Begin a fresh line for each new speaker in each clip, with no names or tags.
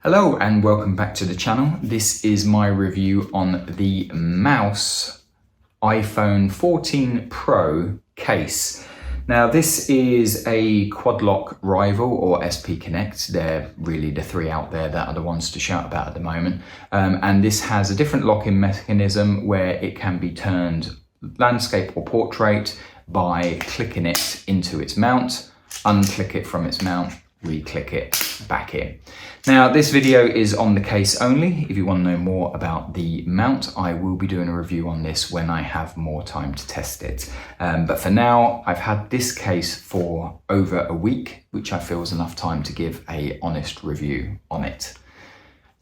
Hello and welcome back to the channel. This is my review on the Mous iPhone 14 Pro case. Now this is a Quadlock rival or SP Connect. They're really the three out there that are the ones to shout about at the moment. And this has a different locking mechanism where it can be turned landscape or portrait by clicking it into its mount, unclick it from its mount, re-click it back in. Now this video is on the case only. If you want to know more about the mount, I will be doing a review on this when I have more time to test it. But for now, I've had this case for over a week, which I feel is enough time to give an honest review on it.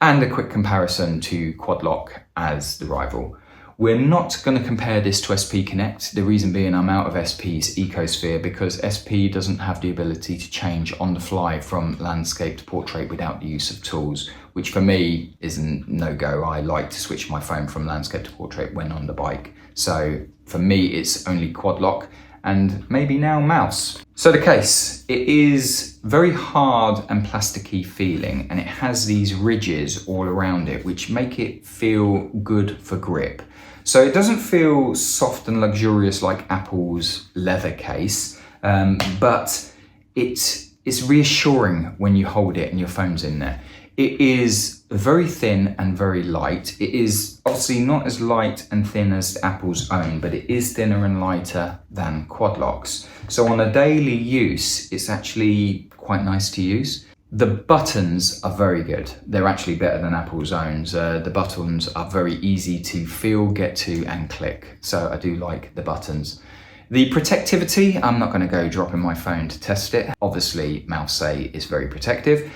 And a quick comparison to Quadlock as the rival. We're not going to compare this to SP Connect. The reason being I'm out of SP's ecosphere because SP doesn't have the ability to change on the fly from landscape to portrait without the use of tools, which for me is a no-go. I like to switch my phone from landscape to portrait when on the bike. So for me, it's only Quadlock and maybe now Mous. So the case, it is very hard and plasticky feeling, and it has these ridges all around it, which make it feel good for grip. So it doesn't feel soft and luxurious like Apple's leather case, but it's reassuring when you hold it and your phone's in there. It is very thin and very light. It is obviously not as light and thin as Apple's own, but it is thinner and lighter than Quadlock's. So on a daily use, it's actually quite nice to use. The buttons are very good. They're actually better than Apple's own. The buttons are very easy to feel, get to, and click. So I do like the buttons. The Protectivity, I'm not going to go dropping my phone to test it. Obviously, Magsafe is very protective.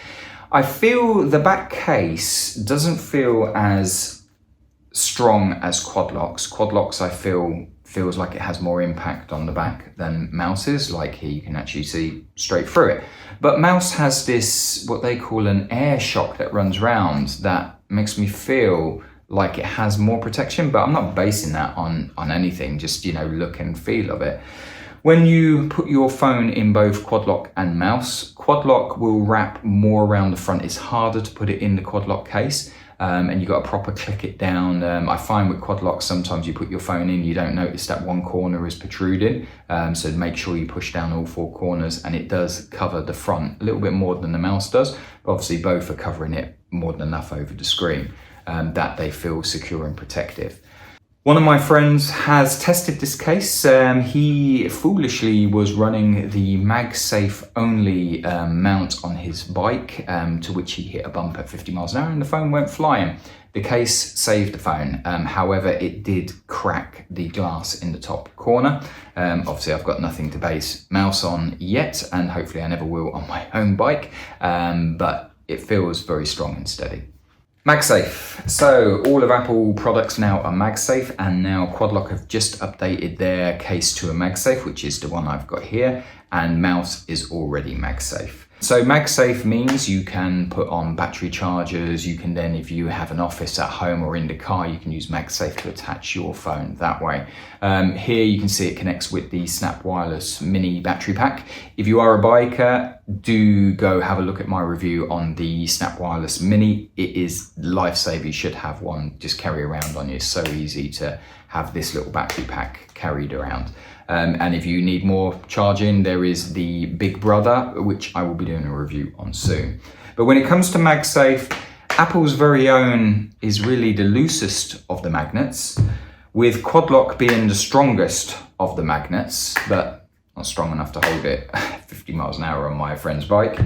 I feel the back case doesn't feel as strong as Quadlock's. Quadlock's, I feel, feels like it has more impact on the back than Mous's. Like here, you can actually see straight through it. But Mous has this, what they call an air shock that runs round that makes me feel like it has more protection, but I'm not basing that on anything, just, you know, look and feel of it. When you put your phone in both Quadlock and Mous, Quadlock will wrap more around the front. It's harder to put it in the Quadlock case. And you've got to proper click it down. I find with Quadlock, sometimes you put your phone in, you don't notice that one corner is protruding. So make sure you push down all four corners, and it does cover the front a little bit more than the Mous does. But obviously both are covering it more than enough over the screen that they feel secure and protective. One of my friends has tested this case. He foolishly was running the Magsafe only mount on his bike, to which he hit a bump at 50 miles an hour and the phone went flying. The case saved the phone. However, it did crack the glass in the top corner. Obviously, I've got nothing to base Mous on yet, and hopefully I never will on my own bike, but it feels very strong and steady. Magsafe. So all of Apple products now are Magsafe, and now Quadlock have just updated their case to a Magsafe, which is the one I've got here, and Mous is already Magsafe. So Magsafe means you can put on battery chargers. You can then, if you have an office at home or in the car, you can use Magsafe to attach your phone that way. Here you can see it connects with the Snap Wireless Mini battery pack. If you are a biker, do go have a look at my review on the Snap Wireless Mini. It is lifesaver. You should have one. Just carry around on you. It's so easy to have this little battery pack carried around. And if you need more charging, there is the Big Brother, which I will be doing a review on soon. But when it comes to Magsafe, Apple's very own is really the loosest of the magnets, with Quadlock being the strongest of the magnets, but not strong enough to hold it 50 miles an hour on my friend's bike.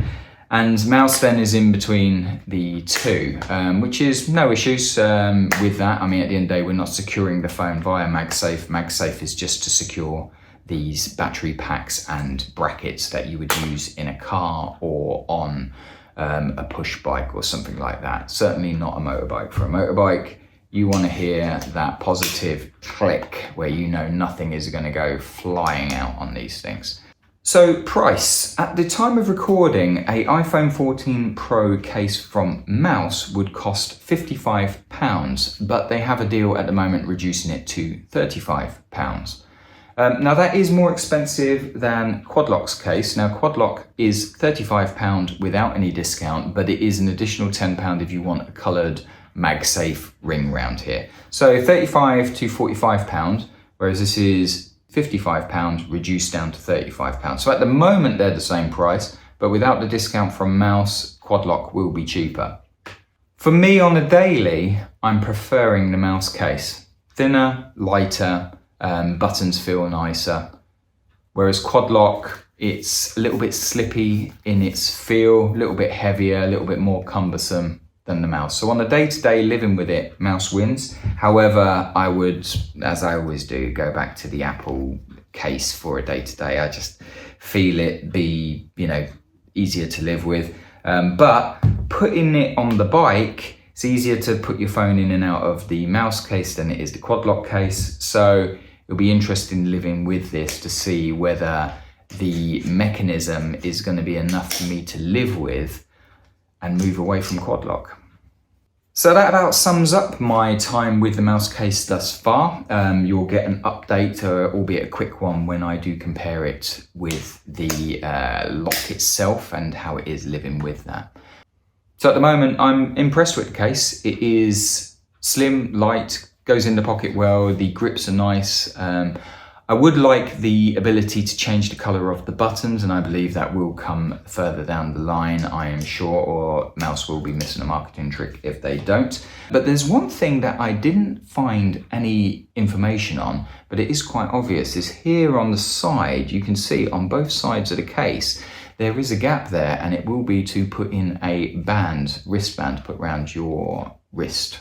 And Mous then is in between the two, which is no issues with that. I mean, at the end of the day, we're not securing the phone via Magsafe. Magsafe is just to secure these battery packs and brackets that you would use in a car or on a push bike or something like that. Certainly not a motorbike. For a motorbike, you want to hear that positive click where you know nothing is going to go flying out on these things. So price, at the time of recording, a iPhone 14 Pro case from Mous would cost £55, but they have a deal at the moment reducing it to £35. Now that is more expensive than Quadlock's case. Now Quadlock is £35 without any discount, but it is an additional £10 if you want a coloured Magsafe ring round here. So £35 to £45, whereas this is £55 reduced down to £35. So at the moment they're the same price, but without the discount from Mous, Quadlock will be cheaper. For me on a daily, I'm preferring the Mous case. Thinner, lighter, buttons feel nicer. Whereas Quadlock, it's a little bit slippy in its feel, a little bit heavier, a little bit more cumbersome than the Mous. So on a day-to-day living with it, Mous wins. However, I would, as I always do, go back to the Apple case for a day-to-day. I just feel it be, easier to live with. But putting it on the bike, it's easier to put your phone in and out of the Mous case than it is the Quadlock case. So it'll be interesting living with this to see whether the mechanism is going to be enough for me to live with and move away from Quadlock. So that about sums up my time with the Mous case thus far. You'll get an update, albeit a quick one, when I do compare it with the lock itself and how it is living with that. So at the moment, I'm impressed with the case. It is slim, light, goes in the pocket well, the grips are nice. I would like the ability to change the color of the buttons, and I believe that will come further down the line, I am sure, or Mous will be missing a marketing trick if they don't. But there's one thing that I didn't find any information on, but it is quite obvious, is here on the side, you can see on both sides of the case, there is a gap there, and it will be to put in a wristband to put around your wrist,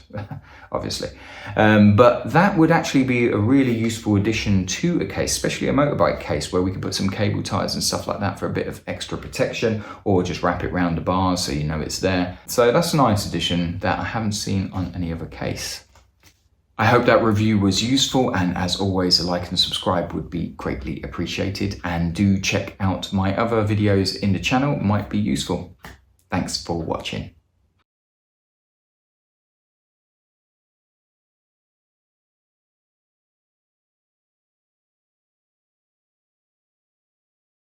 obviously. But that would actually be a really useful addition to a case, especially a motorbike case, where we can put some cable ties and stuff like that for a bit of extra protection, or just wrap it around the bars so you know it's there. So that's a nice addition that I haven't seen on any other case. I hope that review was useful, and as always, a like and subscribe would be greatly appreciated, and do check out my other videos in the channel, might be useful. Thanks for watching.